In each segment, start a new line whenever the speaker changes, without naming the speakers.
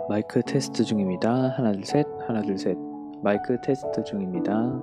마이크 테스트 중입니다. 하나, 둘, 셋. 하나, 둘, 셋. 마이크 테스트 중입니다.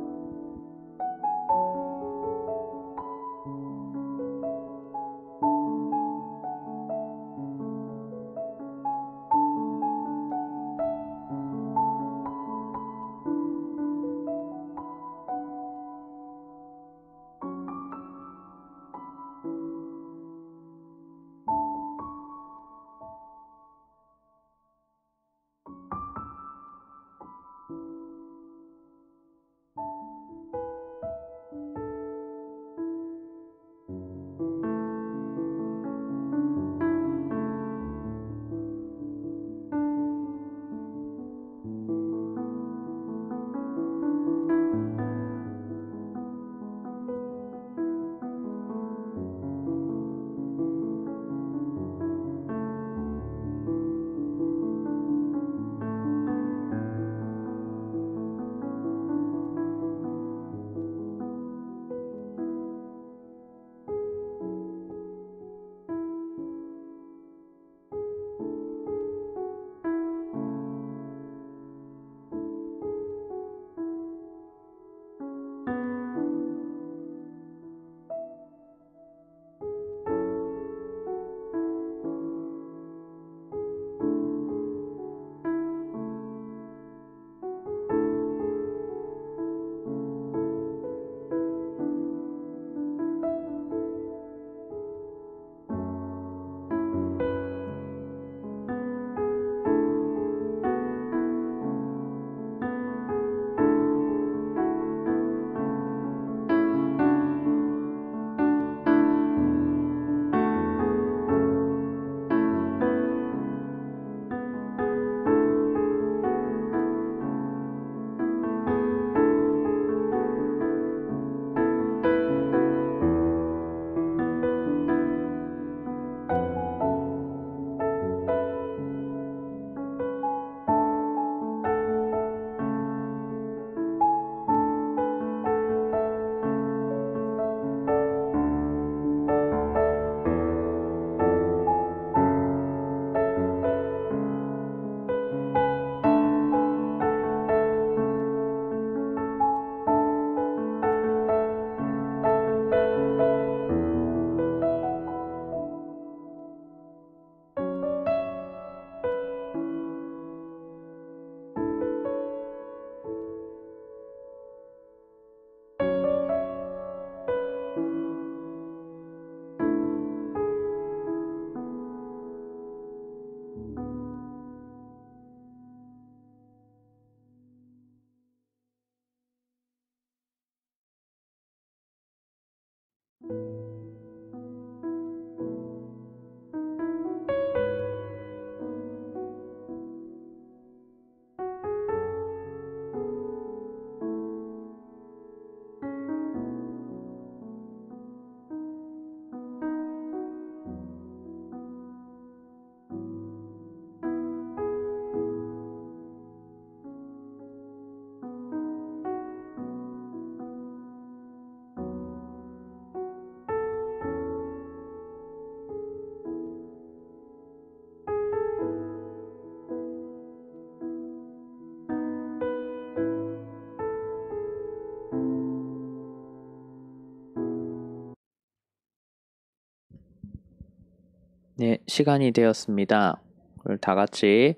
네, 시간이 되었습니다. 오늘 다 같이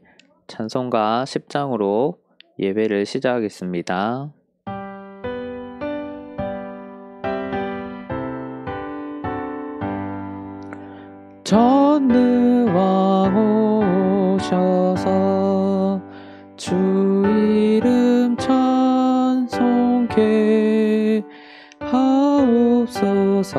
찬송가 10장으로 예배를 시작하겠습니다. 전능왕 오셔서 주 이름 찬송케 하옵소서.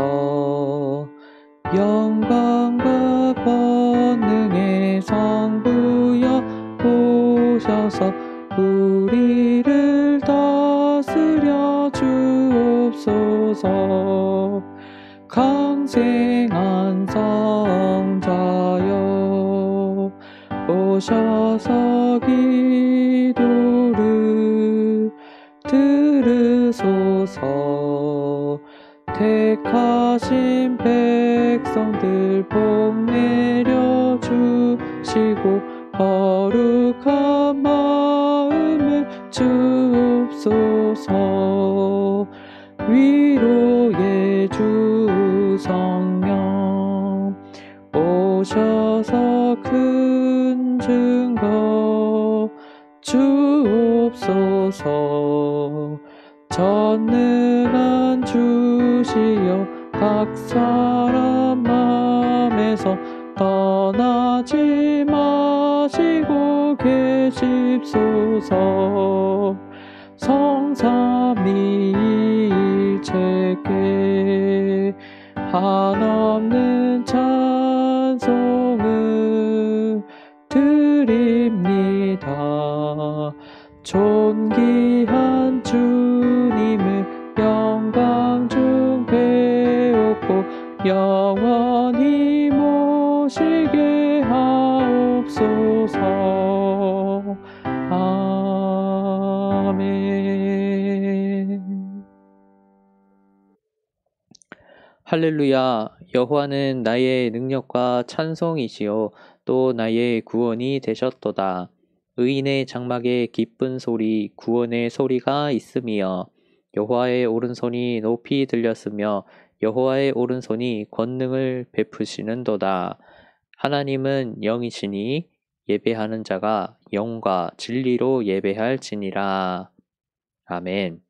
영광과 권능의 성부여 오셔서 우리를 다스려 주옵소서. 강생한 성자여 오셔서 기도를 들으소서. 택하신 백성들 복 내려 주시고 거룩 오셔서 큰 증거 주옵소서. 전능한 주시여 각 사람 맘에서 떠나지 마시고 계십소서. 성삼위일체께 한없는 찬송을 드립니다. 존귀한 주님을 영광 중 배웠고 영원히 모시게 하옵소서. 아멘. 할렐루야. 여호와는 나의 능력과 찬송이시요 또 나의 구원이 되셨도다. 의인의 장막에 기쁜 소리, 구원의 소리가 있으며 여호와의 오른손이 높이 들렸으며 여호와의 오른손이 권능을 베푸시는도다. 하나님은 영이시니 예배하는 자가 영과 진리로 예배할지니라. 아멘.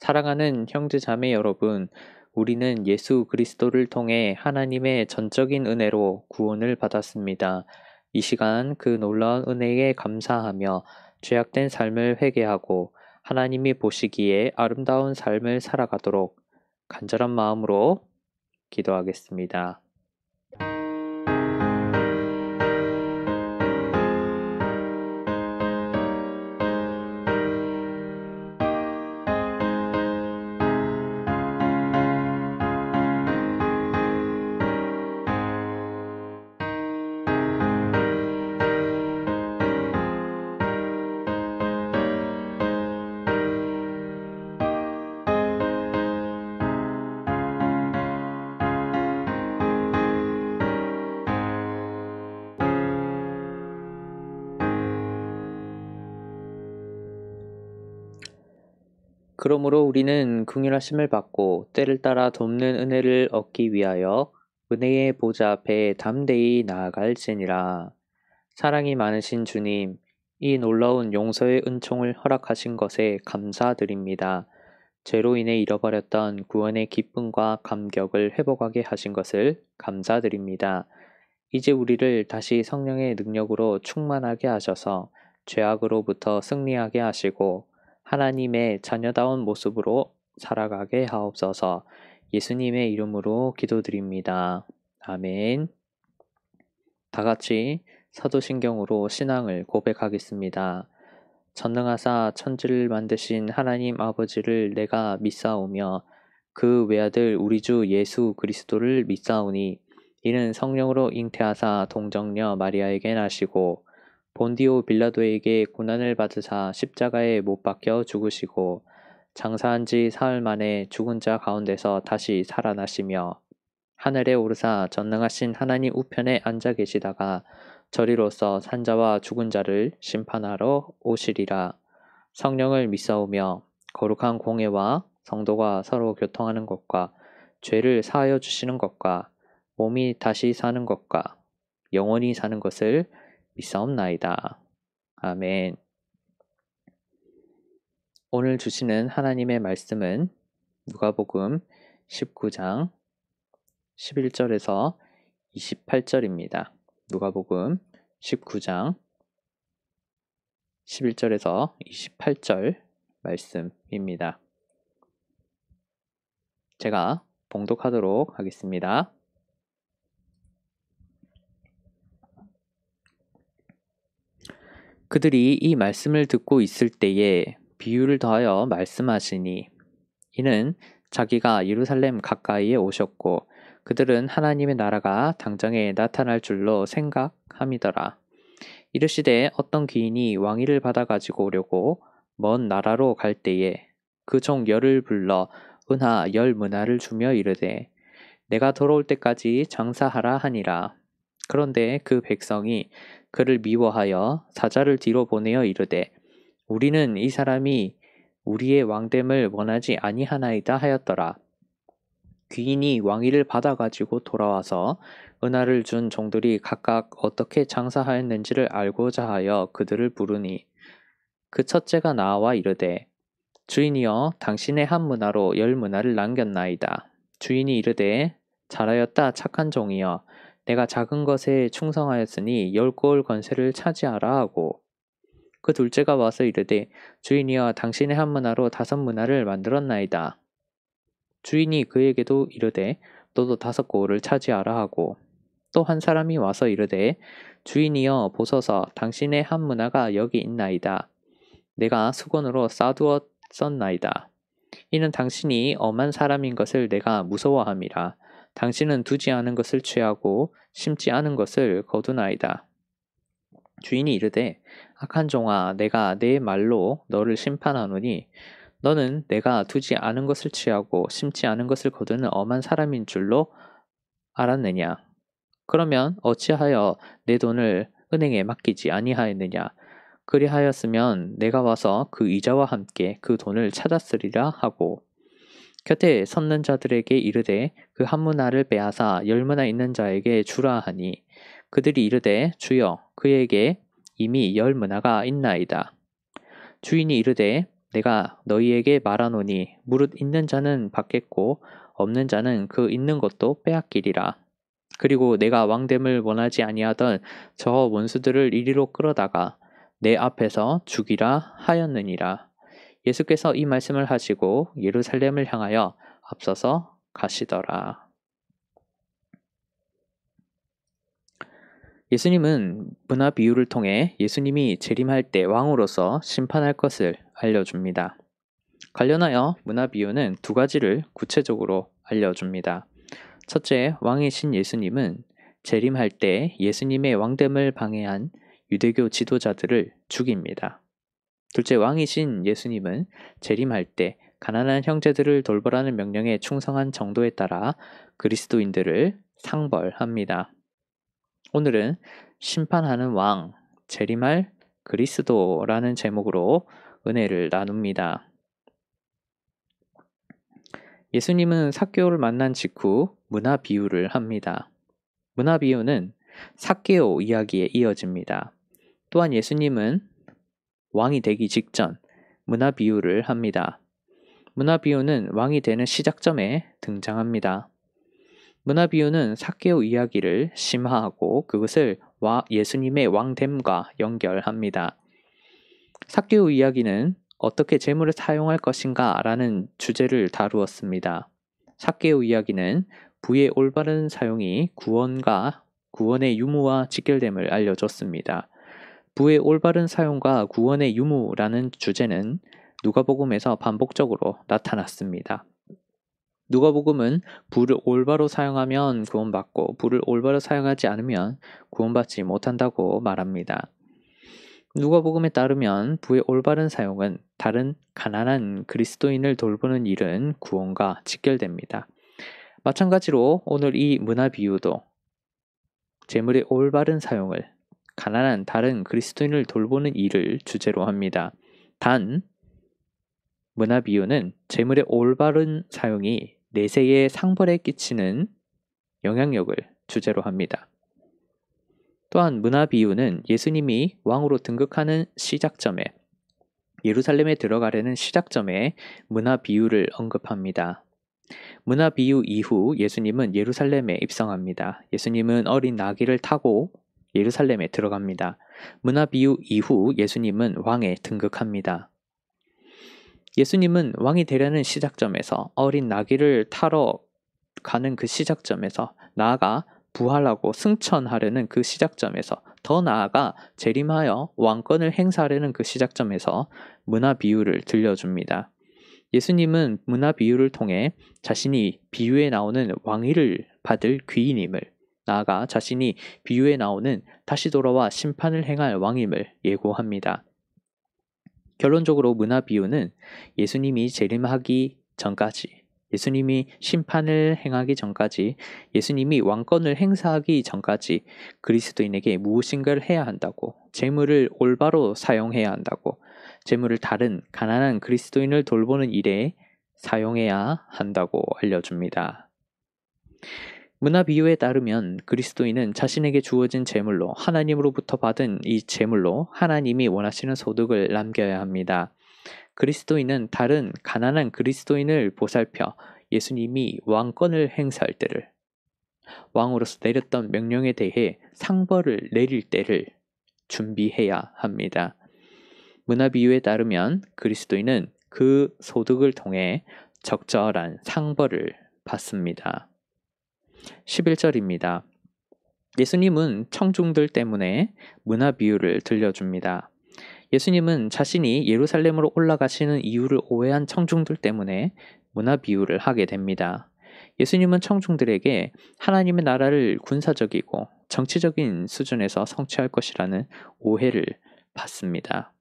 사랑하는 형제 자매 여러분, 우리는 예수 그리스도를 통해 하나님의 전적인 은혜로 구원을 받았습니다. 이 시간 그 놀라운 은혜에 감사하며 죄악된 삶을 회개하고 하나님이 보시기에 아름다운 삶을 살아가도록 간절한 마음으로 기도하겠습니다. 그러므로 우리는 긍휼하심을 받고 때를 따라 돕는 은혜를 얻기 위하여 은혜의 보좌 앞에 담대히 나아갈지니라. 사랑이 많으신 주님, 이 놀라운 용서의 은총을 허락하신 것에 감사드립니다. 죄로 인해 잃어버렸던 구원의 기쁨과 감격을 회복하게 하신 것을 감사드립니다. 이제 우리를 다시 성령의 능력으로 충만하게 하셔서 죄악으로부터 승리하게 하시고 하나님의 자녀다운 모습으로 살아가게 하옵소서. 예수님의 이름으로 기도드립니다. 아멘. 다 같이 사도신경으로 신앙을 고백하겠습니다. 전능하사 천지를 만드신 하나님 아버지를 내가 믿사오며 그 외아들 우리 주 예수 그리스도를 믿사오니 이는 성령으로 잉태하사 동정녀 마리아에게 나시고 본디오 빌라도에게 고난을 받으사 십자가에 못 박혀 죽으시고 장사한 지 사흘 만에 죽은 자 가운데서 다시 살아나시며 하늘에 오르사 전능하신 하나님 우편에 앉아 계시다가 저리로서 산자와 죽은 자를 심판하러 오시리라. 성령을 믿사오며 거룩한 공예와 성도가 서로 교통하는 것과 죄를 사하여 주시는 것과 몸이 다시 사는 것과 영원히 사는 것을 믿사옵나이다. 아멘. 오늘 주시는 하나님의 말씀은 누가복음 19장 11절에서 28절입니다. 누가복음 19장 11절에서 28절 말씀입니다. 제가 봉독하도록 하겠습니다. 그들이 이 말씀을 듣고 있을 때에 비유를 더하여 말씀하시니 이는 자기가 예루살렘 가까이에 오셨고 그들은 하나님의 나라가 당장에 나타날 줄로 생각함이더라. 이르시되 어떤 귀인이 왕위를 받아 가지고 오려고 먼 나라로 갈 때에 그 종 열을 불러 은하 10문화를 주며 이르되 내가 돌아올 때까지 장사하라 하니라. 그런데 그 백성이 그를 미워하여 사자를 뒤로 보내어 이르되 우리는 이 사람이 우리의 왕됨을 원하지 아니하나이다 하였더라. 귀인이 왕위를 받아가지고 돌아와서 은하를 준 종들이 각각 어떻게 장사하였는지를 알고자 하여 그들을 부르니 그 첫째가 나와 이르되 주인이여 당신의 한 문화로 10문화를 남겼나이다. 주인이 이르되 잘하였다 착한 종이여 내가 작은 것에 충성하였으니 10고을 권세를 차지하라 하고 그 둘째가 와서 이르되 주인이여 당신의 한 문화로 5문화를 만들었나이다. 주인이 그에게도 이르되 너도 5고을을 차지하라 하고 또 한 사람이 와서 이르되 주인이여 보소서 당신의 한 문화가 여기 있나이다. 내가 수건으로 싸두었었나이다. 이는 당신이 엄한 사람인 것을 내가 무서워함이라. 당신은 두지 않은 것을 취하고 심지 않은 것을 거두나이다. 주인이 이르되 악한 종아 내가 내 말로 너를 심판하노니 너는 내가 두지 않은 것을 취하고 심지 않은 것을 거두는 엄한 사람인 줄로 알았느냐? 그러면 어찌하여 내 돈을 은행에 맡기지 아니하였느냐? 그리하였으면 내가 와서 그 이자와 함께 그 돈을 찾았으리라 하고 곁에 섰는 자들에게 이르되 그 한 문화를 빼앗아 10문화 있는 자에게 주라 하니 그들이 이르되 주여 그에게 이미 10문화가 있나이다. 주인이 이르되 내가 너희에게 말하노니 무릇 있는 자는 받겠고 없는 자는 그 있는 것도 빼앗기리라. 그리고 내가 왕됨을 원하지 아니하던 저 원수들을 이리로 끌어다가 내 앞에서 죽이라 하였느니라. 예수께서 이 말씀을 하시고 예루살렘을 향하여 앞서서 가시더라. 예수님은 문화 비유를 통해 예수님이 재림할 때 왕으로서 심판할 것을 알려줍니다. 관련하여 문화 비유는 2가지를 구체적으로 알려줍니다. 첫째, 왕이신 예수님은 재림할 때 예수님의 왕됨을 방해한 유대교 지도자들을 죽입니다. 둘째, 왕이신 예수님은 재림할 때 가난한 형제들을 돌보라는 명령에 충성한 정도에 따라 그리스도인들을 상벌합니다. 오늘은 심판하는 왕, 재림할 그리스도라는 제목으로 은혜를 나눕니다. 예수님은 삭개오를 만난 직후 문화 비유를 합니다. 문화 비유는 삭개오 이야기에 이어집니다. 또한 예수님은 왕이 되기 직전 문화 비유를 합니다. 문화 비유는 왕이 되는 시작점에 등장합니다. 문화 비유는 삭개오 이야기를 심화하고 그것을 예수님의 왕됨과 연결합니다. 삭개오 이야기는 어떻게 재물을 사용할 것인가 라는 주제를 다루었습니다. 삭개오 이야기는 부의 올바른 사용이 구원의 유무와 직결됨을 알려줬습니다. 부의 올바른 사용과 구원의 유무라는 주제는 누가복음에서 반복적으로 나타났습니다. 누가복음은 부를 올바로 사용하면 구원받고 부를 올바로 사용하지 않으면 구원받지 못한다고 말합니다. 누가복음에 따르면 부의 올바른 사용은 다른 가난한 그리스도인을 돌보는 일은 구원과 직결됩니다. 마찬가지로 오늘 이 문화 비유도 재물의 올바른 사용을 가난한 다른 그리스도인을 돌보는 일을 주제로 합니다. 단, 문화 비유는 재물의 올바른 사용이 내세의 상벌에 끼치는 영향력을 주제로 합니다. 또한 문화 비유는 예수님이 왕으로 등극하는 시작점에 예루살렘에 들어가려는 시작점에 문화 비유를 언급합니다. 문화 비유 이후 예수님은 예루살렘에 입성합니다. 예수님은 어린 나귀를 타고 예루살렘에 들어갑니다. 문화 비유 이후 예수님은 왕에 등극합니다. 예수님은 왕이 되려는 시작점에서 어린 나귀를 타러 가는 그 시작점에서 나아가 부활하고 승천하려는 그 시작점에서 더 나아가 재림하여 왕권을 행사하려는 그 시작점에서 문화 비유를 들려줍니다. 예수님은 문화 비유를 통해 자신이 비유에 나오는 왕위를 받을 귀인임을 나아가 자신이 비유에 나오는 다시 돌아와 심판을 행할 왕임을 예고합니다. 결론적으로 문화 비유는 예수님이 재림하기 전까지 예수님이 심판을 행하기 전까지 예수님이 왕권을 행사하기 전까지 그리스도인에게 무엇인가를 해야 한다고 재물을 올바로 사용해야 한다고 재물을 다른 가난한 그리스도인을 돌보는 일에 사용해야 한다고 알려줍니다. 문화 비유에 따르면 그리스도인은 자신에게 주어진 재물로 하나님으로부터 받은 이 재물로 하나님이 원하시는 소득을 남겨야 합니다. 그리스도인은 다른 가난한 그리스도인을 보살펴 예수님이 왕권을 행사할 때를 왕으로서 내렸던 명령에 대해 상벌을 내릴 때를 준비해야 합니다. 문화 비유에 따르면 그리스도인은 그 소득을 통해 적절한 상벌을 받습니다. 11절입니다. 예수님은 청중들 때문에 문화 비유를 들려줍니다. 예수님은 자신이 예루살렘으로 올라가시는 이유를 오해한 청중들 때문에 문화 비유를 하게 됩니다. 예수님은 청중들에게 하나님의 나라를 군사적이고 정치적인 수준에서 성취할 것이라는 오해를 받습니다.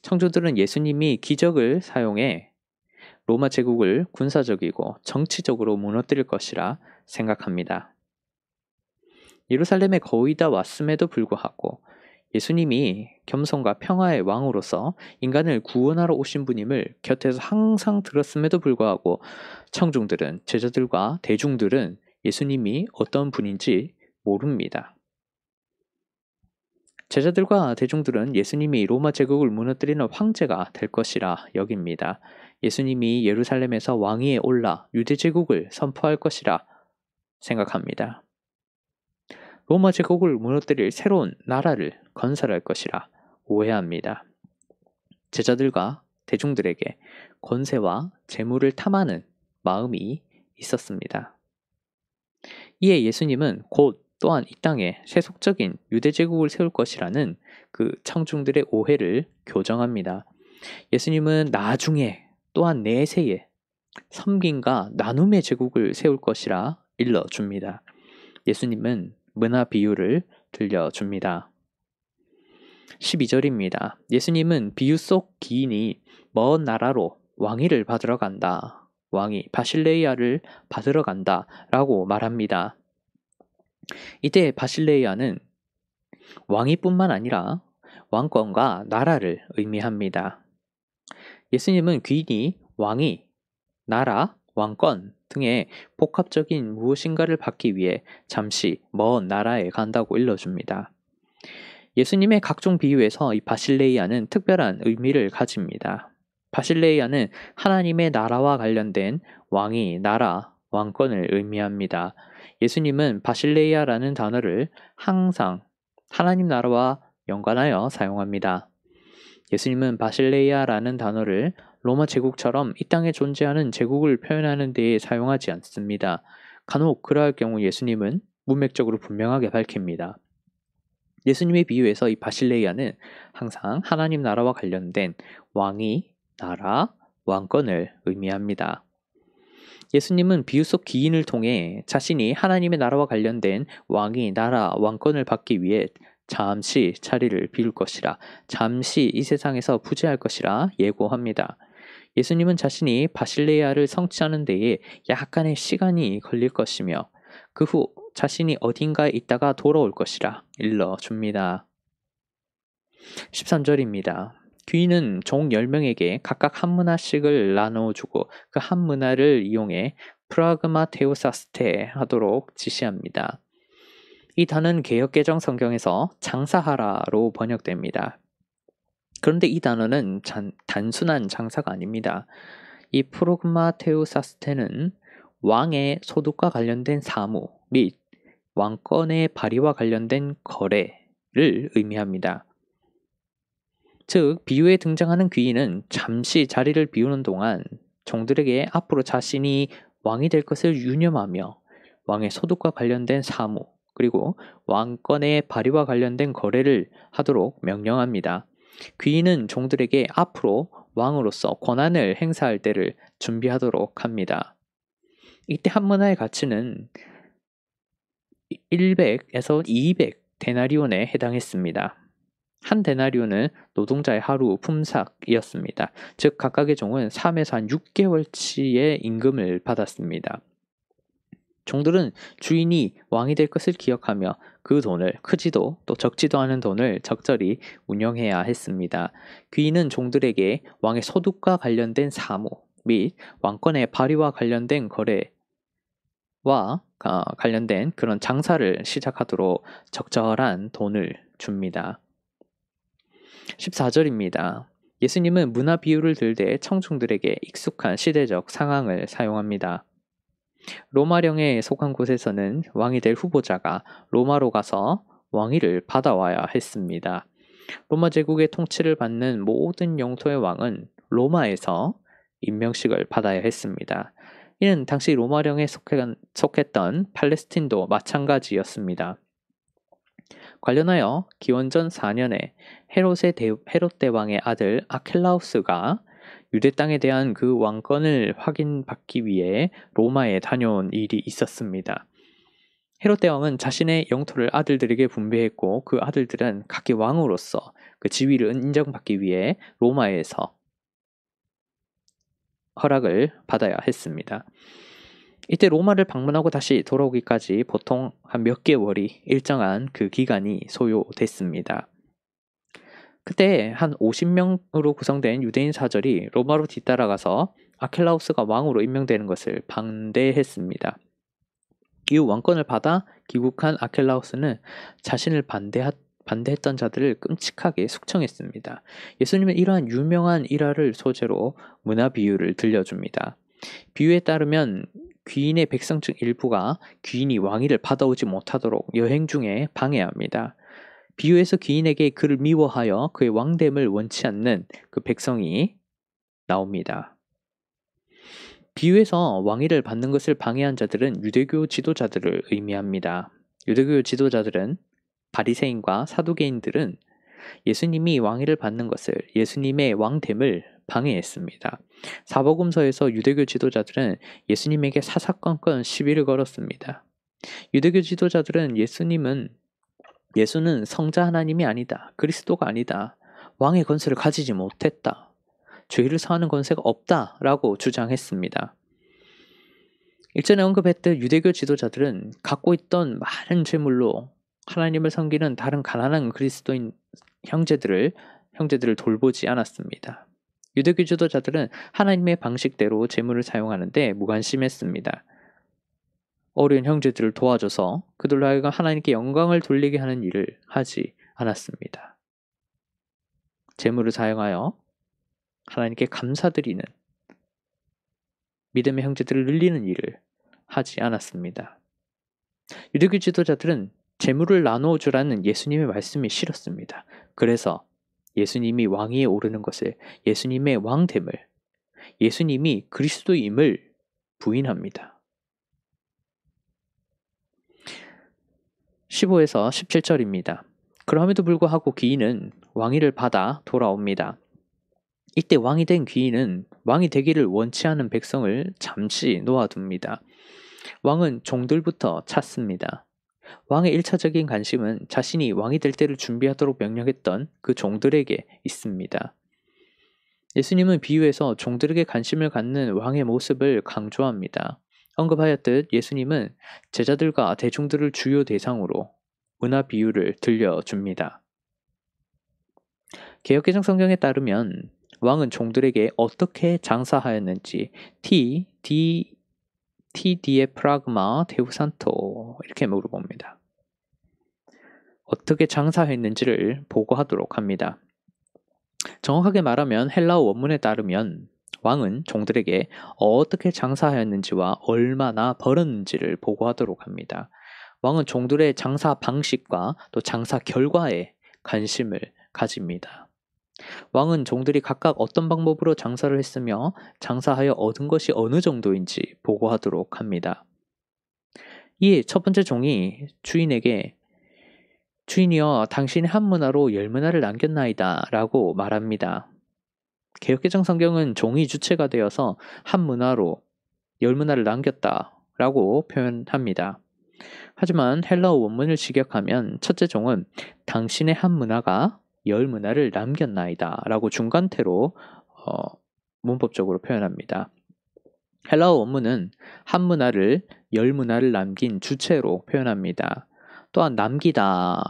청중들은 예수님이 기적을 사용해 로마 제국을 군사적이고 정치적으로 무너뜨릴 것이라 생각합니다. 예루살렘에 거의 다 왔음에도 불구하고 예수님이 겸손과 평화의 왕으로서 인간을 구원하러 오신 분임을 곁에서 항상 들었음에도 불구하고 청중들은, 제자들과 대중들은 예수님이 어떤 분인지 모릅니다. 제자들과 대중들은 예수님이 로마 제국을 무너뜨리는 황제가 될 것이라 여깁니다. 예수님이 예루살렘에서 왕위에 올라 유대 제국을 선포할 것이라 생각합니다. 로마 제국을 무너뜨릴 새로운 나라를 건설할 것이라 오해합니다. 제자들과 대중들에게 권세와 재물을 탐하는 마음이 있었습니다. 이에 예수님은 곧 또한 이 땅에 세속적인 유대 제국을 세울 것이라는 그 청중들의 오해를 교정합니다. 예수님은 나중에 또한 내세에 섬김과 나눔의 제국을 세울 것이라 일러줍니다. 예수님은 문화 비유를 들려줍니다. 12절입니다. 예수님은 비유 속 기인이 먼 나라로 왕위를 받으러 간다. 왕이 바실레이아를 받으러 간다 라고 말합니다. 이때 바실레이아는 왕위뿐만 아니라 왕권과 나라를 의미합니다. 예수님은 귀인이 왕위, 나라, 왕권 등의 복합적인 무엇인가를 받기 위해 잠시 먼 나라에 간다고 일러줍니다. 예수님의 각종 비유에서 이 바실레이아는 특별한 의미를 가집니다. 바실레이아는 하나님의 나라와 관련된 왕위, 나라, 왕권을 의미합니다. 예수님은 바실레이아라는 단어를 항상 하나님 나라와 연관하여 사용합니다. 예수님은 바실레이아라는 단어를 로마 제국처럼 이 땅에 존재하는 제국을 표현하는 데에 사용하지 않습니다. 간혹 그러할 경우 예수님은 문맥적으로 분명하게 밝힙니다. 예수님의 비유에서 이 바실레이아는 항상 하나님 나라와 관련된 왕위, 나라, 왕권을 의미합니다. 예수님은 비유 속 기인을 통해 자신이 하나님의 나라와 관련된 왕위, 나라, 왕권을 받기 위해 잠시 자리를 비울 것이라, 잠시 이 세상에서 부재할 것이라 예고합니다. 예수님은 자신이 바실레이아를 성취하는 데에 약간의 시간이 걸릴 것이며 그 후 자신이 어딘가에 있다가 돌아올 것이라 일러줍니다. 13절입니다. 귀인은 종 10명에게 각각 한 문화씩을 나눠주고 그 한 문화를 이용해 프라그마테오사스테 하도록 지시합니다. 이 단어는 개역개정 성경에서 장사하라로 번역됩니다. 그런데 이 단어는 단순한 장사가 아닙니다. 이 프로그마테우사스테는 왕의 소득과 관련된 사무 및 왕권의 발휘와 관련된 거래를 의미합니다. 즉, 비유에 등장하는 귀인은 잠시 자리를 비우는 동안 종들에게 앞으로 자신이 왕이 될 것을 유념하며 왕의 소득과 관련된 사무 그리고 왕권의 발휘와 관련된 거래를 하도록 명령합니다. 귀인은 종들에게 앞으로 왕으로서 권한을 행사할 때를 준비하도록 합니다. 이때 한 문화의 가치는 100에서 200 데나리온에 해당했습니다. 한 데나리온은 노동자의 하루 품삯이었습니다. 즉 각각의 종은 3에서 한 6개월치의 임금을 받았습니다. 종들은 주인이 왕이 될 것을 기억하며 그 돈을 크지도 또 적지도 않은 돈을 적절히 운영해야 했습니다. 귀인은 종들에게 왕의 소득과 관련된 사무 및 왕권의 발휘와 관련된 거래 관련된 그런 장사를 시작하도록 적절한 돈을 줍니다. 14절입니다. 예수님은 문화 비유를 들되 청중들에게 익숙한 시대적 상황을 사용합니다. 로마령에 속한 곳에서는 왕이 될 후보자가 로마로 가서 왕위를 받아와야 했습니다. 로마 제국의 통치를 받는 모든 영토의 왕은 로마에서 임명식을 받아야 했습니다. 이는 당시 로마령에 속했던 팔레스틴도 마찬가지였습니다. 관련하여 기원전 4년에 헤롯 대왕의 아들 아켈라우스가 유대 땅에 대한 그 왕권을 확인받기 위해 로마에 다녀온 일이 있었습니다. 헤롯 대왕은 자신의 영토를 아들들에게 분배했고 그 아들들은 각기 왕으로서 그 지위를 인정받기 위해 로마에서 허락을 받아야 했습니다. 이때 로마를 방문하고 다시 돌아오기까지 보통 한 몇 개월이 일정한 그 기간이 소요됐습니다. 그때 한 50명으로 구성된 유대인 사절이 로마로 뒤따라가서 아켈라우스가 왕으로 임명되는 것을 반대했습니다. 이후 왕권을 받아 귀국한 아켈라우스는 자신을 반대했던 자들을 끔찍하게 숙청했습니다. 예수님은 이러한 유명한 일화를 소재로 문화 비유를 들려줍니다. 비유에 따르면 귀인의 백성 중 일부가 귀인이 왕위를 받아오지 못하도록 여행 중에 방해합니다. 비유에서 귀인에게 그를 미워하여 그의 왕됨을 원치 않는 그 백성이 나옵니다. 비유에서 왕위를 받는 것을 방해한 자들은 유대교 지도자들을 의미합니다. 유대교 지도자들은 바리새인과 사두개인들은 예수님이 왕위를 받는 것을, 예수님의 왕됨을 방해했습니다. 사복음서에서 유대교 지도자들은 예수님에게 사사건건 시비를 걸었습니다. 유대교 지도자들은 예수는 성자 하나님이 아니다. 그리스도가 아니다. 왕의 권세를 가지지 못했다. 죄를 사하는 권세가 없다. 라고 주장했습니다. 일전에 언급했듯 유대교 지도자들은 갖고 있던 많은 재물로 하나님을 섬기는 다른 가난한 그리스도인 형제들을 돌보지 않았습니다. 유대교 지도자들은 하나님의 방식대로 재물을 사용하는데 무관심했습니다. 어려운 형제들을 도와줘서 그들로 하여금 하나님께 영광을 돌리게 하는 일을 하지 않았습니다. 재물을 사용하여 하나님께 감사드리는 믿음의 형제들을 늘리는 일을 하지 않았습니다. 유대교 지도자들은 재물을 나누어 주라는 예수님의 말씀이 싫었습니다. 그래서 예수님이 왕위에 오르는 것을, 예수님의 왕됨을, 예수님이 그리스도임을 부인합니다. 15에서 17절입니다. 그럼에도 불구하고 귀인은 왕위를 받아 돌아옵니다. 이때 왕이 된 귀인은 왕이 되기를 원치 않은 백성을 잠시 놓아둡니다. 왕은 종들부터 찾습니다. 왕의 1차적인 관심은 자신이 왕이 될 때를 준비하도록 명령했던 그 종들에게 있습니다. 예수님은 비유에서 종들에게 관심을 갖는 왕의 모습을 강조합니다. 언급하였듯 예수님은 제자들과 대중들을 주요 대상으로 문화 비유를 들려줍니다. 개역개정 성경에 따르면 왕은 종들에게 어떻게 장사하였는지 디에 프라그마 데우산토 이렇게 물어봅니다. 어떻게 장사했는지를 보고하도록 합니다. 정확하게 말하면 헬라어 원문에 따르면 왕은 종들에게 어떻게 장사하였는지와 얼마나 벌었는지를 보고하도록 합니다. 왕은 종들의 장사 방식과 또 장사 결과에 관심을 가집니다. 왕은 종들이 각각 어떤 방법으로 장사를 했으며 장사하여 얻은 것이 어느 정도인지 보고하도록 합니다. 이에 첫 번째 종이 주인에게 주인이여 당신의 한 문화로 10문화를 남겼나이다 라고 말합니다. 개역개정 성경은 종이 주체가 되어서 한 문화로 10문화를 남겼다 라고 표현합니다. 하지만 헬라어 원문을 직역하면 첫째 종은 당신의 한 문화가 10문화를 남겼나이다 라고 중간태로 문법적으로 표현합니다. 헬라어 원문은 한 문화를 10문화를 남긴 주체로 표현합니다. 또한 남기다,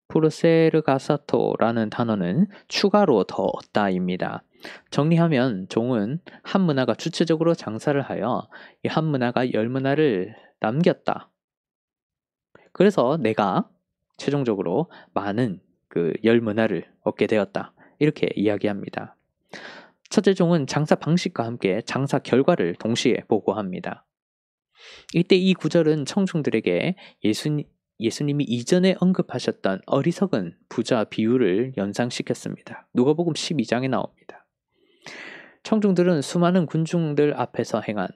프로세르가사토라는 단어는 추가로 더 얻다입니다. 정리하면 종은 한 문화가 주체적으로 장사를 하여 이 한 문화가 열 문화를 남겼다. 그래서 내가 최종적으로 많은 그 열 문화를 얻게 되었다. 이렇게 이야기합니다. 첫째 종은 장사 방식과 함께 장사 결과를 동시에 보고합니다. 이때 이 구절은 청중들에게 예수님이 이전에 언급하셨던 어리석은 부자 비유를 연상시켰습니다. 누가복음 12장에 나옵니다. 청중들은 수많은 군중들 앞에서 행한,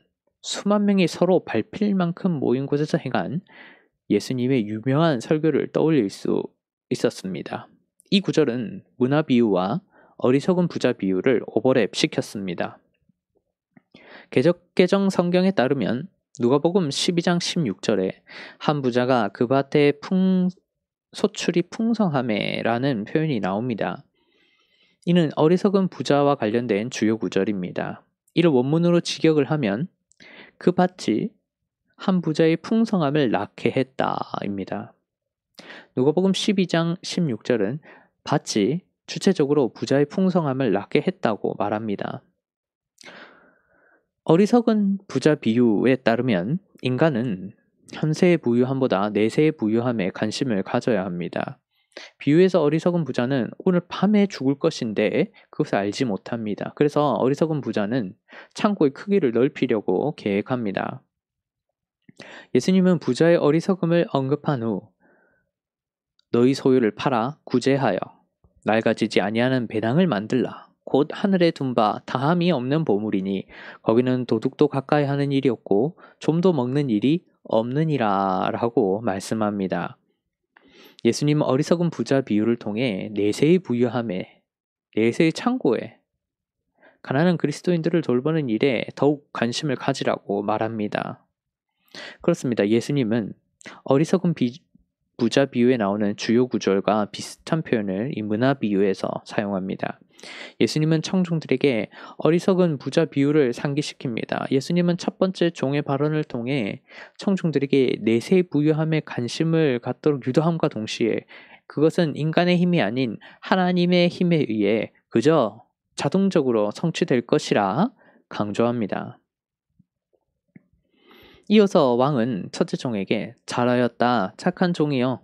수만 명이 서로 밟힐 만큼 모인 곳에서 행한 예수님의 유명한 설교를 떠올릴 수 있었습니다. 이 구절은 문화 비유와 어리석은 부자 비유를 오버랩 시켰습니다. 개정 성경에 따르면 누가복음 12장 16절에 한 부자가 그 밭에 소출이 풍성함에라는 표현이 나옵니다. 이는 어리석은 부자와 관련된 주요 구절입니다. 이를 원문으로 직역을 하면 그 밭이 한 부자의 풍성함을 낳게 했다입니다. 누가복음 12장 16절은 밭이 주체적으로 부자의 풍성함을 낳게 했다고 말합니다. 어리석은 부자 비유에 따르면 인간은 현세의 부유함보다 내세의 부유함에 관심을 가져야 합니다. 비유에서 어리석은 부자는 오늘 밤에 죽을 것인데 그것을 알지 못합니다. 그래서 어리석은 부자는 창고의 크기를 넓히려고 계획합니다. 예수님은 부자의 어리석음을 언급한 후 너희 소유를 팔아 구제하여 낡아지지 아니하는 배당을 만들라. 곧 하늘에 둔 바 다함이 없는 보물이니 거기는 도둑도 가까이 하는 일이 없고 좀도 먹는 일이 없느니라 라고 말씀합니다. 예수님은 어리석은 부자 비유를 통해 내세의 부유함에, 내세의 창고에, 가난한 그리스도인들을 돌보는 일에 더욱 관심을 가지라고 말합니다. 그렇습니다. 예수님은 어리석은 부자 비유에 나오는 주요 구절과 비슷한 표현을 이 문화 비유에서 사용합니다. 예수님은 청중들에게 어리석은 부자 비유를 상기시킵니다. 예수님은 첫 번째 종의 발언을 통해 청중들에게 내세의 부유함에 관심을 갖도록 유도함과 동시에 그것은 인간의 힘이 아닌 하나님의 힘에 의해 그저 자동적으로 성취될 것이라 강조합니다. 이어서 왕은 첫째 종에게 잘하였다 착한 종이여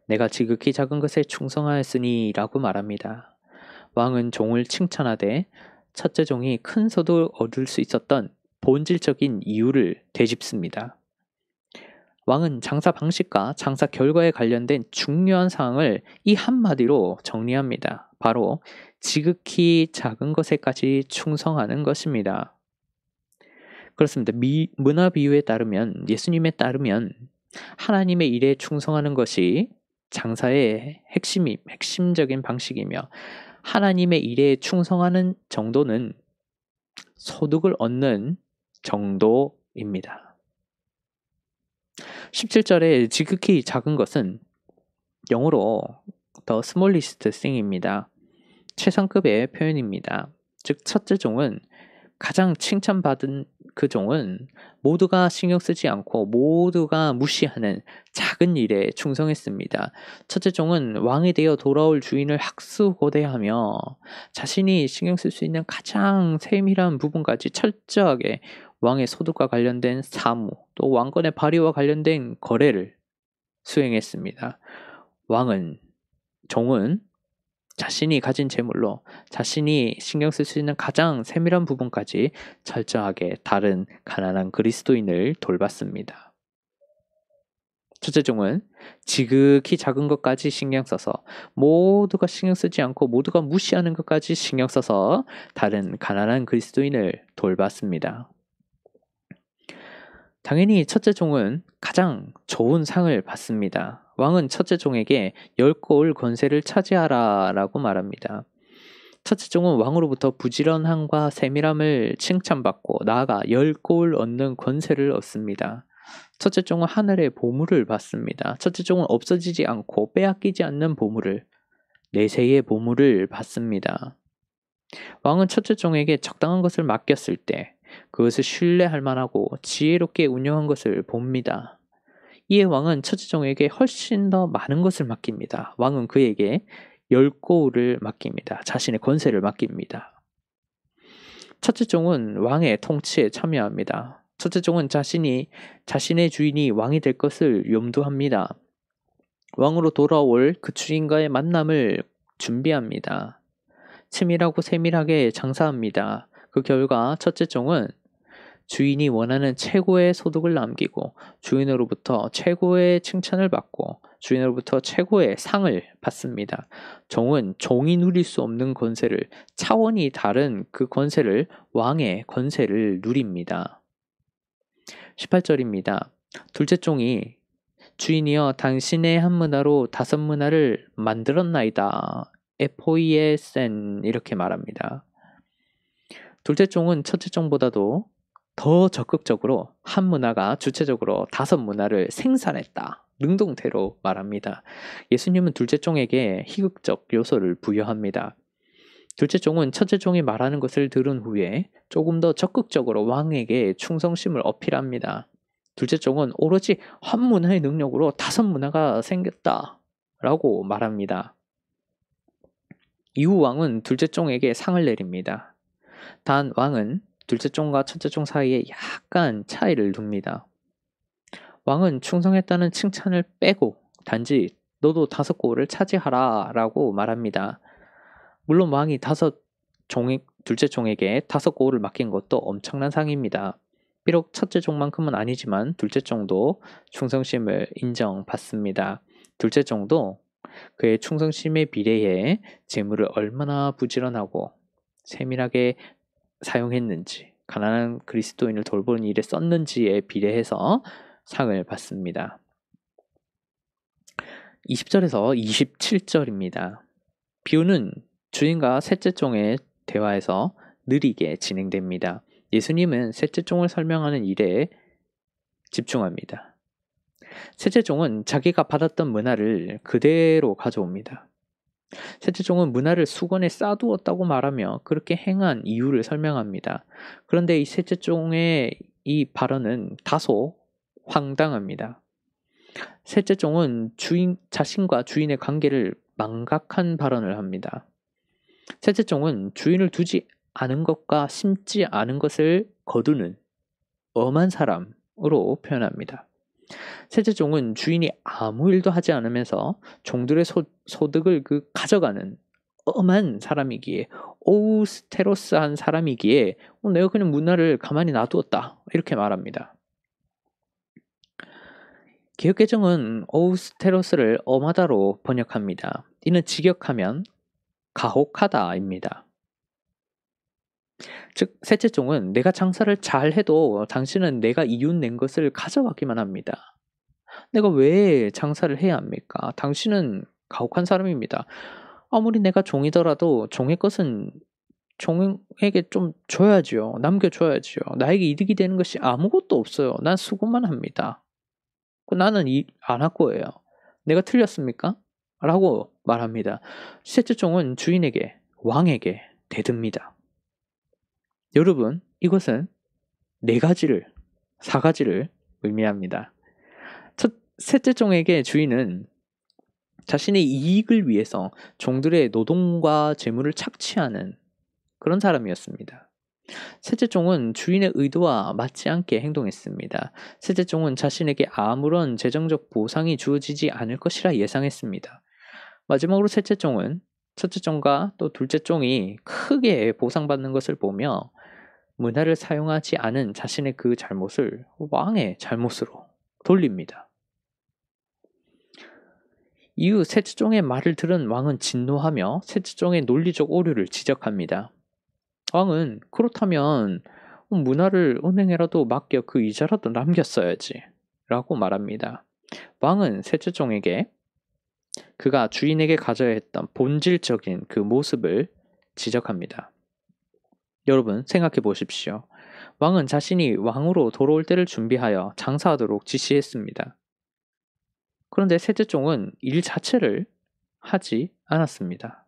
내가 지극히 작은 것에 충성하였으니 라고 말합니다. 왕은 종을 칭찬하되 첫째 종이 큰 소득을 얻을 수 있었던 본질적인 이유를 되짚습니다. 왕은 장사 방식과 장사 결과에 관련된 중요한 사항을 이 한마디로 정리합니다. 바로 지극히 작은 것에까지 충성하는 것입니다. 그렇습니다. 문화 비유에 따르면 예수님에 따르면 하나님의 일에 충성하는 것이 장사의 핵심적인 방식이며 하나님의 일에 충성하는 정도는 소득을 얻는 정도입니다. 17절에 지극히 작은 것은 영어로 the smallest thing입니다. 최상급의 표현입니다. 즉 첫째 종은 가장 칭찬받은 그 종은 모두가 신경 쓰지 않고 모두가 무시하는 작은 일에 충성했습니다. 첫째 종은 왕이 되어 돌아올 주인을 학수고대하며 자신이 신경 쓸 수 있는 가장 세밀한 부분까지 철저하게 왕의 소득과 관련된 사무 또 왕권의 발휘와 관련된 거래를 수행했습니다. 종은 자신이 가진 재물로 자신이 신경 쓸 수 있는 가장 세밀한 부분까지 철저하게 다른 가난한 그리스도인을 돌봤습니다. 첫째 종은 지극히 작은 것까지 신경 써서 모두가 신경 쓰지 않고 모두가 무시하는 것까지 신경 써서 다른 가난한 그리스도인을 돌봤습니다. 당연히 첫째 종은 가장 좋은 상을 받습니다. 왕은 첫째 종에게 10고을 권세를 차지하라 라고 말합니다. 첫째 종은 왕으로부터 부지런함과 세밀함을 칭찬받고 나아가 10고을 얻는 권세를 얻습니다. 첫째 종은 하늘의 보물을 받습니다. 첫째 종은 없어지지 않고 빼앗기지 않는 보물을, 내세의 보물을 받습니다. 왕은 첫째 종에게 적당한 것을 맡겼을 때 그것을 신뢰할 만하고 지혜롭게 운영한 것을 봅니다. 이에 왕은 첫째 종에게 훨씬 더 많은 것을 맡깁니다. 왕은 그에게 10고을을 맡깁니다. 자신의 권세를 맡깁니다. 첫째 종은 왕의 통치에 참여합니다. 첫째 종은 자신의 주인이 왕이 될 것을 염두합니다. 왕으로 돌아올 그 주인과의 만남을 준비합니다. 치밀하고 세밀하게 장사합니다. 그 결과 첫째 종은 주인이 원하는 최고의 소득을 남기고 주인으로부터 최고의 칭찬을 받고 주인으로부터 최고의 상을 받습니다. 종은 종이 누릴 수 없는 권세를, 차원이 다른 그 권세를, 왕의 권세를 누립니다. 18절입니다. 둘째 종이 주인이여 당신의 한 문화로 5 문화를 만들었나이다. 에포이에센 이렇게 말합니다. 둘째 종은 첫째 종보다도 더 적극적으로 한 문화가 주체적으로 5 문화를 생산했다. 능동태로 말합니다. 예수님은 둘째 종에게 희극적 요소를 부여합니다. 둘째 종은 첫째 종이 말하는 것을 들은 후에 조금 더 적극적으로 왕에게 충성심을 어필합니다. 둘째 종은 오로지 한 문화의 능력으로 5 문화가 생겼다 라고 말합니다. 이후 왕은 둘째 종에게 상을 내립니다. 단 왕은 둘째 종과 첫째 종 사이에 약간 차이를 둡니다. 왕은 충성했다는 칭찬을 빼고 단지 너도 5고를 차지하라 라고 말합니다. 물론 왕이 둘째 종에게 5고를 맡긴 것도 엄청난 상입니다. 비록 첫째 종만큼은 아니지만 둘째 종도 충성심을 인정받습니다. 둘째 종도 그의 충성심에 비례해 재물을 얼마나 부지런하고 세밀하게 사용했는지, 가난한 그리스도인을 돌보는 일에 썼는지에 비례해서 상을 받습니다. 20절에서 27절입니다. 비유는 주인과 셋째 종의 대화에서 느리게 진행됩니다. 예수님은 셋째 종을 설명하는 일에 집중합니다. 셋째 종은 자기가 받았던 문화를 그대로 가져옵니다. 셋째 종은 문화를 수건에 싸두었다고 말하며 그렇게 행한 이유를 설명합니다. 그런데 이 셋째 종의 이 발언은 다소 황당합니다. 셋째 종은 자신과 주인의 관계를 망각한 발언을 합니다. 셋째 종은 주인을 두지 않은 것과 심지 않은 것을 거두는 엄한 사람으로 표현합니다. 셋째 종은 주인이 아무 일도 하지 않으면서 종들의 소득을 가져가는 엄한 사람이기에, 오우스테로스한 사람이기에 내가 그냥 문화를 가만히 놔두었다 이렇게 말합니다. 개역개정은 오우스테로스를 엄하다로 번역합니다. 이는 직역하면 가혹하다입니다. 즉 셋째 종은 내가 장사를 잘해도 당신은 내가 이윤 낸 것을 가져가기만 합니다. 내가 왜 장사를 해야 합니까? 당신은 가혹한 사람입니다. 아무리 내가 종이더라도 종의 것은 종에게 좀 줘야지요. 남겨줘야지요. 나에게 이득이 되는 것이 아무것도 없어요. 난 수고만 합니다. 나는 안 할 거예요. 내가 틀렸습니까? 라고 말합니다. 셋째 종은 주인에게, 왕에게 대듭니다. 여러분, 이것은 4가지를 의미합니다. 셋째 종에게 주인은 자신의 이익을 위해서 종들의 노동과 재물을 착취하는 그런 사람이었습니다. 셋째 종은 주인의 의도와 맞지 않게 행동했습니다. 셋째 종은 자신에게 아무런 재정적 보상이 주어지지 않을 것이라 예상했습니다. 마지막으로 셋째 종은 첫째 종과 또 둘째 종이 크게 보상받는 것을 보며 문화를 사용하지 않은 자신의 그 잘못을 왕의 잘못으로 돌립니다. 이후 셋째 종의 말을 들은 왕은 진노하며 셋째 종의 논리적 오류를 지적합니다. 왕은 그렇다면 문화를 은행에라도 맡겨 그 이자라도 남겼어야지 라고 말합니다. 왕은 셋째 종에게 그가 주인에게 가져야 했던 본질적인 그 모습을 지적합니다. 여러분 생각해 보십시오. 왕은 자신이 왕으로 돌아올 때를 준비하여 장사하도록 지시했습니다. 그런데 셋째 종은 일 자체를 하지 않았습니다.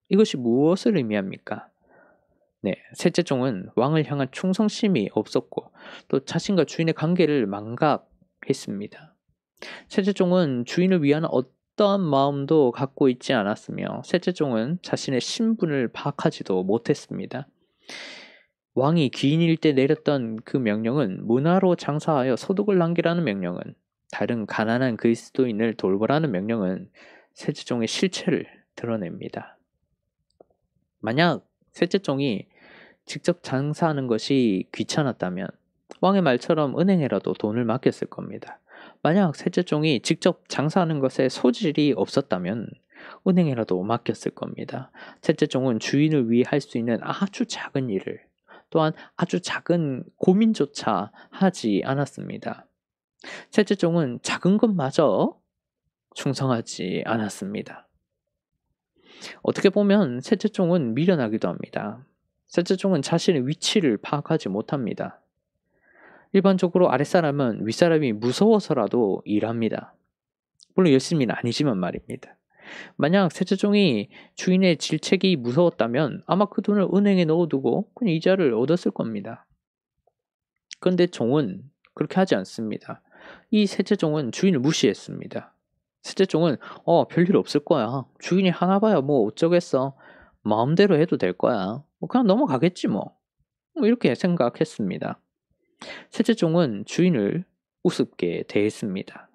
이것이 무엇을 의미합니까? 네, 셋째 종은 왕을 향한 충성심이 없었고 또 자신과 주인의 관계를 망각했습니다. 셋째 종은 주인을 위한 어떠한 마음도 갖고 있지 않았으며 셋째 종은 자신의 신분을 파악하지도 못했습니다. 왕이 귀인일 때 내렸던 그 명령은 문화로 장사하여 소득을 남기라는 명령은, 다른 가난한 그리스도인을 돌보라는 명령은 셋째 종의 실체를 드러냅니다. 만약 셋째 종이 직접 장사하는 것이 귀찮았다면 왕의 말처럼 은행에라도 돈을 맡겼을 겁니다. 만약 셋째 종이 직접 장사하는 것에 소질이 없었다면 은행에라도 맡겼을 겁니다. 셋째 종은 주인을 위해 할 수 있는 아주 작은 일을, 또한 아주 작은 고민조차 하지 않았습니다. 셋째 종은 작은 것마저 충성하지 않았습니다. 어떻게 보면 셋째 종은 미련하기도 합니다. 셋째 종은 자신의 위치를 파악하지 못합니다. 일반적으로 아랫사람은 윗사람이 무서워서라도 일합니다. 물론 열심히는 아니지만 말입니다. 만약 셋째 종이 주인의 질책이 무서웠다면 아마 그 돈을 은행에 넣어두고 그냥 이자를 얻었을 겁니다. 그런데 종은 그렇게 하지 않습니다. 이 셋째 종은 주인을 무시했습니다. 셋째 종은 별일 없을 거야. 주인이 하나 봐야 뭐 어쩌겠어. 마음대로 해도 될 거야. 그냥 넘어가겠지 뭐. 이렇게 생각했습니다. 셋째 종은 주인을 우습게 대했습니다.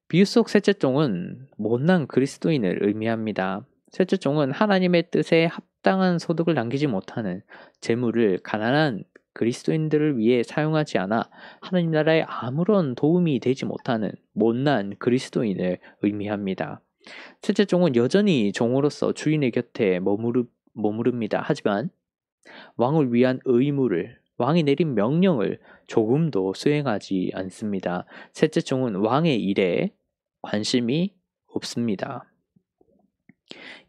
비유 속 셋째 종은 못난 그리스도인을 의미합니다. 셋째 종은 하나님의 뜻에 합당한 소득을 남기지 못하는, 재물을 가난한 그리스도인들을 위해 사용하지 않아 하나님 나라에 아무런 도움이 되지 못하는 못난 그리스도인을 의미합니다. 셋째 종은 여전히 종으로서 주인의 곁에 머무릅니다. 하지만 왕을 위한 의무를, 왕이 내린 명령을 조금도 수행하지 않습니다. 셋째 종은 왕의 일에 관심이 없습니다.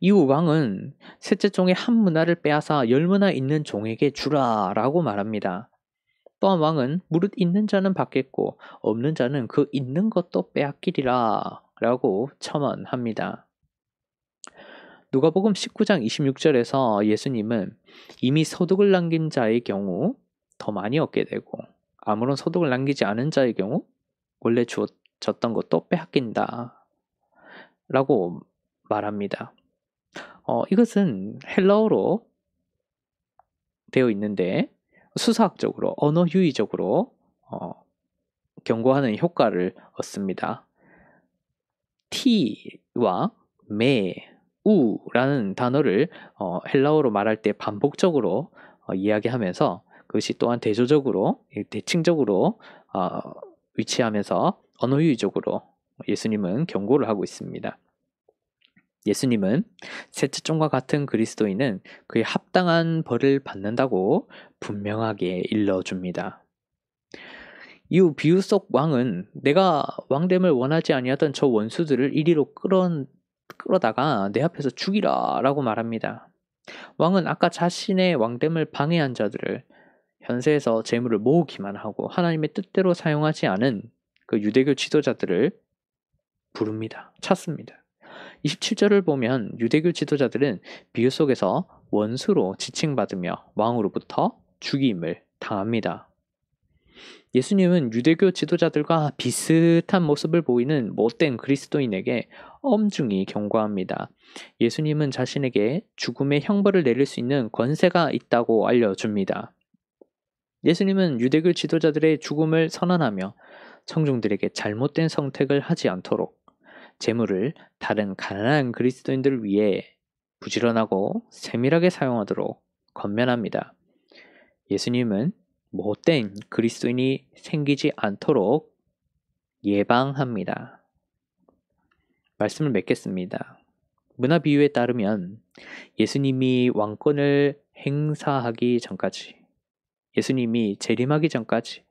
이후 왕은 셋째 종의 한 문화를 빼앗아 10문화 있는 종에게 주라 라고 말합니다. 또한 왕은 무릇 있는 자는 받겠고 없는 자는 그 있는 것도 빼앗기리라 라고 첨언합니다. 누가복음 19장 26절에서 예수님은 이미 소득을 남긴 자의 경우 더 많이 얻게 되고 아무런 소득을 남기지 않은 자의 경우 원래 줬던 것도 빼앗긴다 라고 말합니다. 이것은 헬라어로 되어 있는데 수사학적으로, 언어 유의적으로 경고하는 효과를 얻습니다. 티와 메, 우라는 단어를 헬라어로 말할 때 반복적으로 이야기하면서 그것이 또한 대조적으로, 대칭적으로 위치하면서 언어 유의적으로 예수님은 경고를 하고 있습니다. 예수님은 셋째 종과 같은 그리스도인은 그에 합당한 벌을 받는다고 분명하게 일러줍니다. 이후 비유 속 왕은 내가 왕됨을 원하지 아니하던 저 원수들을 이리로 끌어다가 내 앞에서 죽이라 라고 말합니다. 왕은 아까 자신의 왕됨을 방해한 자들을 현세에서 재물을 모으기만 하고 하나님의 뜻대로 사용하지 않은 그 유대교 지도자들을 부릅니다. 찾습니다. 27절을 보면 유대교 지도자들은 비유 속에서 원수로 지칭받으며 왕으로부터 죽임을 당합니다. 예수님은 유대교 지도자들과 비슷한 모습을 보이는 못된 그리스도인에게 엄중히 경고합니다. 예수님은 자신에게 죽음의 형벌을 내릴 수 있는 권세가 있다고 알려줍니다. 예수님은 유대교 지도자들의 죽음을 선언하며 청중들에게 잘못된 선택을 하지 않도록 재물을 다른 가난한 그리스도인들을 위해 부지런하고 세밀하게 사용하도록 권면합니다. 예수님은 못된 그리스도인이 생기지 않도록 예방합니다. 말씀을 맺겠습니다. 문화 비유에 따르면 예수님이 왕권을 행사하기 전까지, 예수님이 재림하기 전까지,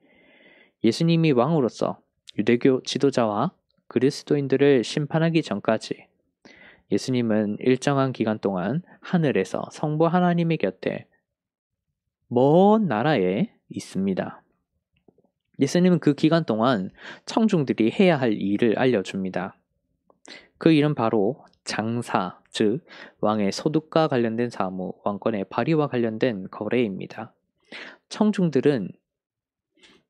예수님이 왕으로서 유대교 지도자와 그리스도인들을 심판하기 전까지 예수님은 일정한 기간 동안 하늘에서 성부 하나님의 곁에 먼 나라에 있습니다. 예수님은 그 기간 동안 청중들이 해야 할 일을 알려줍니다. 그 일은 바로 장사, 즉 왕의 소득과 관련된 사무, 왕권의 발휘와 관련된 거래입니다. 청중들은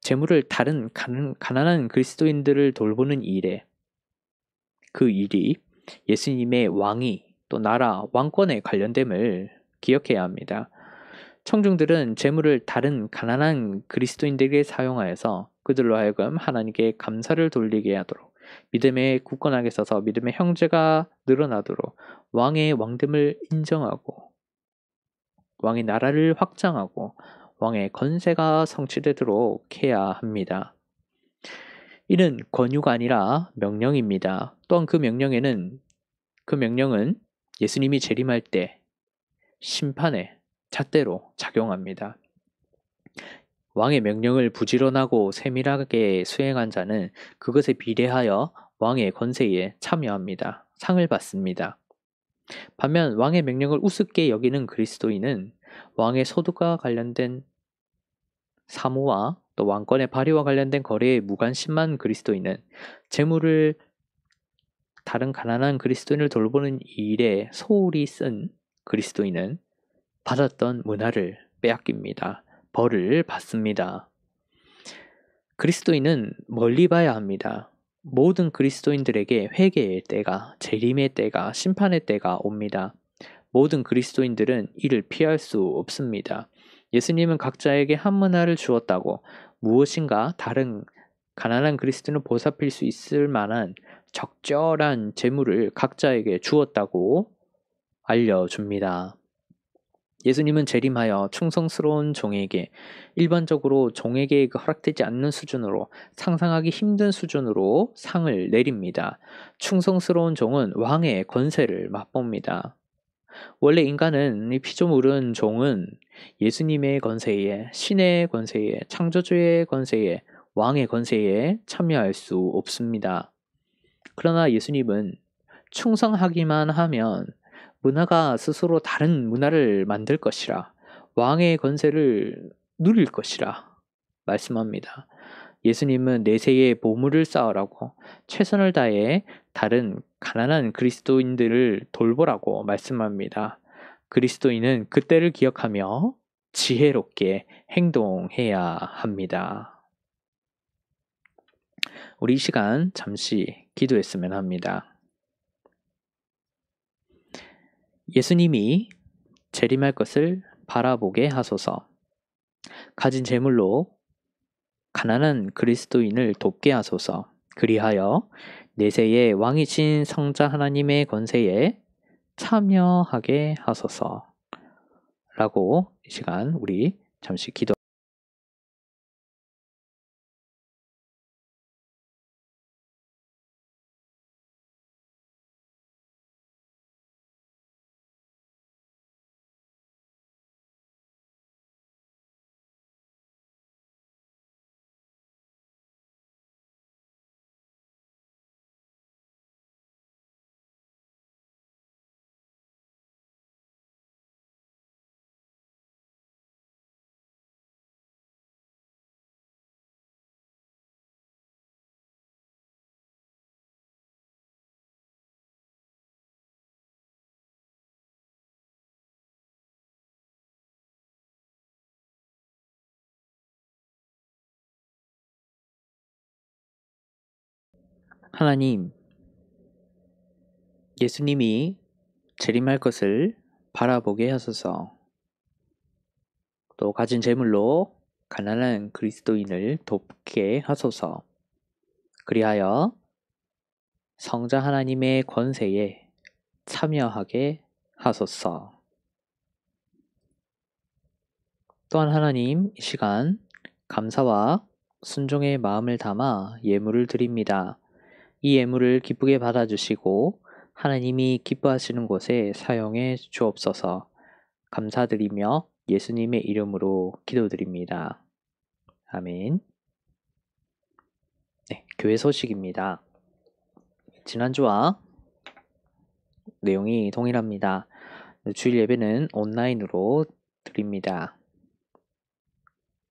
재물을 다른 가난한 그리스도인들을 돌보는 일에, 그 일이 예수님의 왕위 또 나라, 왕권에 관련됨을 기억해야 합니다. 청중들은 재물을 다른 가난한 그리스도인들에게 사용하여서 그들로 하여금 하나님께 감사를 돌리게 하도록, 믿음에 굳건하게 서서 믿음의 형제가 늘어나도록 왕의 왕됨을 인정하고 왕의 나라를 확장하고 왕의 건세가 성취되도록 해야 합니다. 이는 권유가 아니라 명령입니다. 또한 그 명령은 예수님이 재림할 때 심판의 잣대로 작용합니다. 왕의 명령을 부지런하고 세밀하게 수행한 자는 그것에 비례하여 왕의 권세에 참여합니다. 상을 받습니다. 반면 왕의 명령을 우습게 여기는 그리스도인은 왕의 소득과 관련된 사무와 또 왕권의 발휘와 관련된 거래에 무관심한 그리스도인은 재물을 다른 가난한 그리스도인을 돌보는 일에 소홀히 쓴 그리스도인은 받았던 문화를 빼앗깁니다. 벌을 받습니다. 그리스도인은 멀리 봐야 합니다. 모든 그리스도인들에게 회개의 때가, 재림의 때가, 심판의 때가 옵니다. 모든 그리스도인들은 이를 피할 수 없습니다. 예수님은 각자에게 한 문화를 주었다고 무엇인가 다른 가난한 그리스도인을 보살필 수 있을 만한 적절한 재물을 각자에게 주었다고 알려줍니다. 예수님은 재림하여 충성스러운 종에게, 일반적으로 종에게 허락되지 않는 수준으로, 상상하기 힘든 수준으로 상을 내립니다. 충성스러운 종은 왕의 권세를 맛봅니다. 원래 인간은, 이 피조물은, 종은 예수님의 권세에, 신의 권세에, 창조주의 권세에, 왕의 권세에 참여할 수 없습니다. 그러나 예수님은 충성하기만 하면 문화가 스스로 다른 문화를 만들 것이라, 왕의 권세를 누릴 것이라 말씀합니다. 예수님은 내세의 보물을 쌓으라고, 최선을 다해 다른 가난한 그리스도인들을 돌보라고 말씀합니다. 그리스도인은 그때를 기억하며 지혜롭게 행동해야 합니다. 우리 이 시간 잠시 기도했으면 합니다. 예수님이 재림할 것을 바라보게 하소서. 가진 재물로 가난한 그리스도인을 돕게 하소서. 그리하여 내세의 왕이신 성자 하나님의 권세에 참여하게 하소서. 라고 이 시간 우리 잠시 기도. 하나님, 예수님이 재림할 것을 바라보게 하소서. 또 가진 재물로 가난한 그리스도인을 돕게 하소서. 그리하여 성자 하나님의 권세에 참여하게 하소서. 또한 하나님, 이 시간 감사와 순종의 마음을 담아 예물을 드립니다. 이 예물을 기쁘게 받아주시고 하나님이 기뻐하시는 곳에 사용해 주옵소서. 감사드리며 예수님의 이름으로 기도드립니다. 아멘. 네, 교회 소식입니다. 지난주와 내용이 동일합니다. 주일 예배는 온라인으로 드립니다.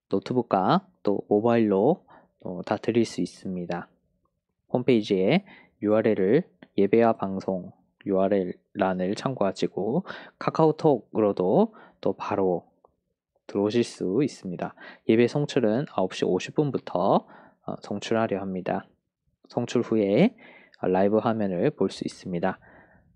노트북과 또 모바일로 다 드릴 수 있습니다. 홈페이지에 URL을 예배와 방송 URL란을 참고하시고 카카오톡으로도 또 바로 들어오실 수 있습니다. 예배 송출은 9시 50분부터 송출하려 합니다. 송출 후에 라이브 화면을 볼 수 있습니다.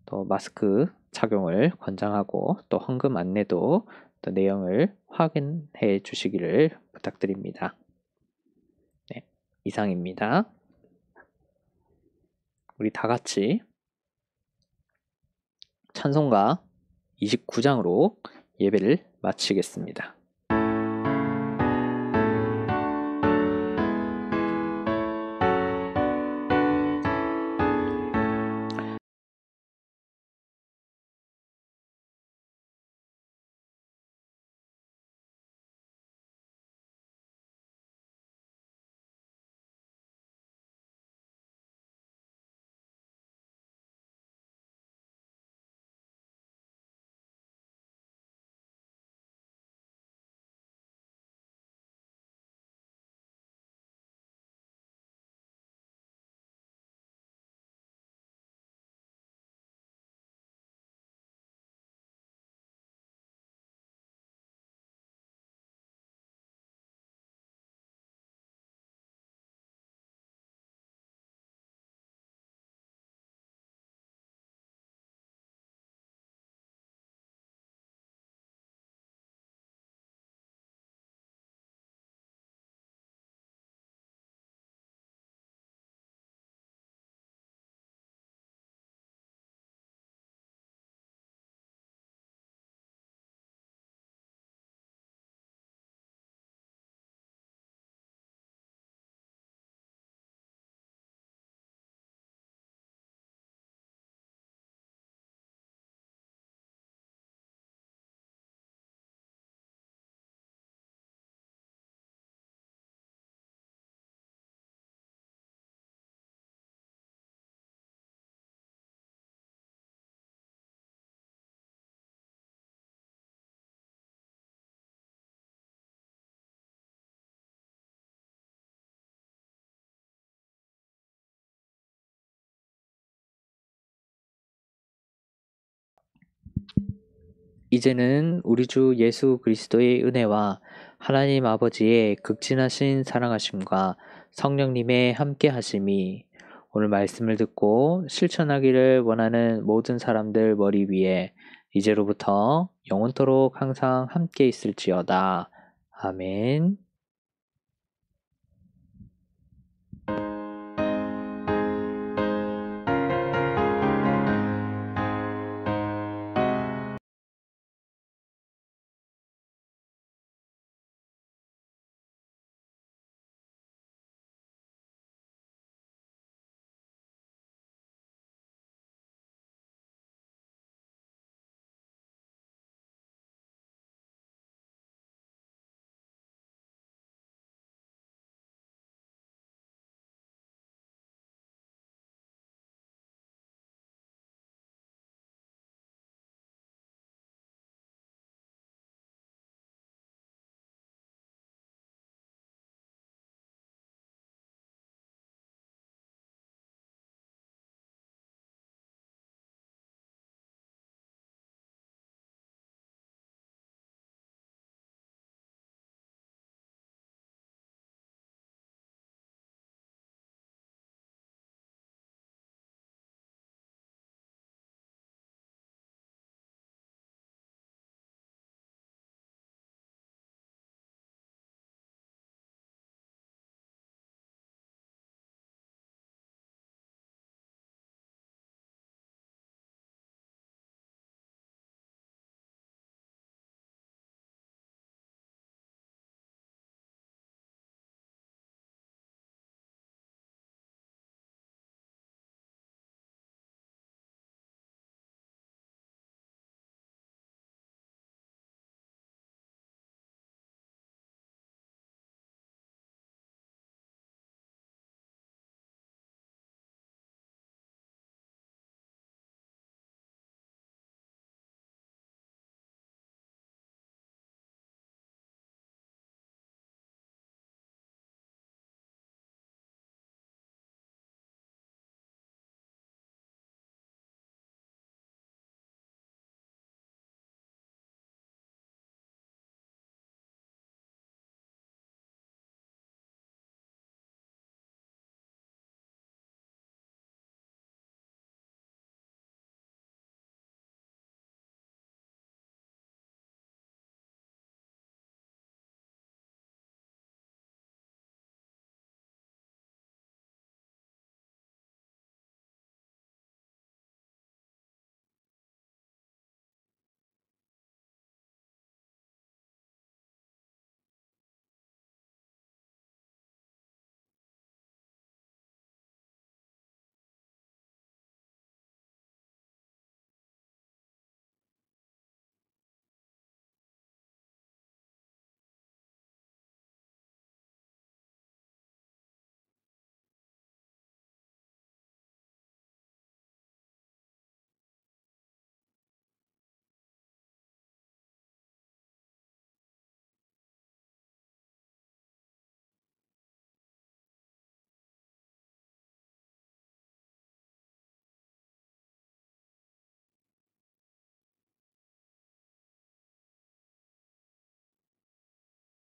또 마스크 착용을 권장하고 또 헌금 안내도 또 내용을 확인해 주시기를 부탁드립니다. 네, 이상입니다. 우리 다 같이 찬송가 29장으로 예배를 마치겠습니다. 이제는 우리 주 예수 그리스도의 은혜와 하나님 아버지의 극진하신 사랑하심과 성령님의 함께 하심이 오늘 말씀을 듣고 실천하기를 원하는 모든 사람들 머리 위에 이제로부터 영원토록 항상 함께 있을지어다. 아멘.